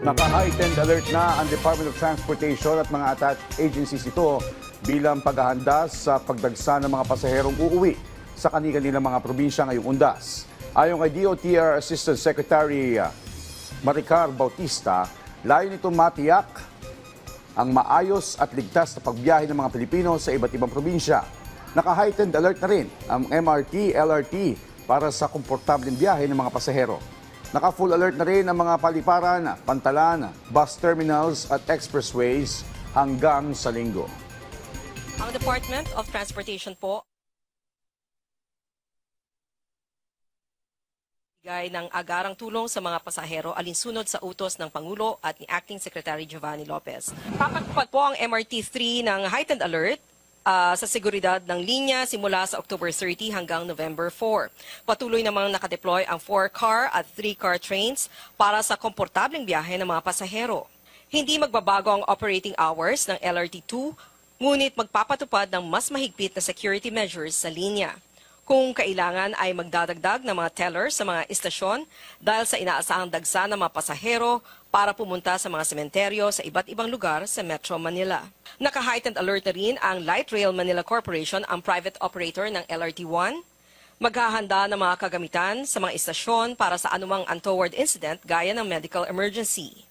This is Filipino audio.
Naka-heightened alert na ang Department of Transportation at mga attached agencies ito bilang paghahanda sa pagdagsa ng mga pasaherong uuwi sa kanilang mga probinsya ngayong undas. Ayon kay DOTR Assistant Secretary Maricar Bautista, layo nito matiyak ang maayos at ligtas na pagbiyahe ng mga Pilipino sa iba't ibang probinsya. Naka-heightened alert na rin ang MRT, LRT para sa komportableng biyahe ng mga pasahero. Naka-full alert na rin ang mga paliparan, pantalan, bus terminals at expressways hanggang sa Linggo. Ang Department of Transportation po bigay ng agarang tulong sa mga pasahero alinsunod sa utos ng Pangulo at ni Acting Secretary Giovanni Lopez. Papatupad po ang MRT-3 ng heightened alert sa seguridad ng linya simula sa October 30 hanggang November 4. Patuloy namang nakadeploy ang 4-car at 3-car trains para sa komportableng biyahe ng mga pasahero. Hindi magbabago ang operating hours ng LRT2, ngunit magpapatupad ng mas mahigpit na security measures sa linya. Kung kailangan ay magdadagdag ng mga teller sa mga istasyon dahil sa inaasahang dagsa ng mga pasahero para pumunta sa mga sementeryo sa iba't ibang lugar sa Metro Manila. Naka-heightened alert na rin ang Light Rail Manila Corporation, ang private operator ng LRT1. Maghahanda ng mga kagamitan sa mga istasyon para sa anumang untoward incident gaya ng medical emergency.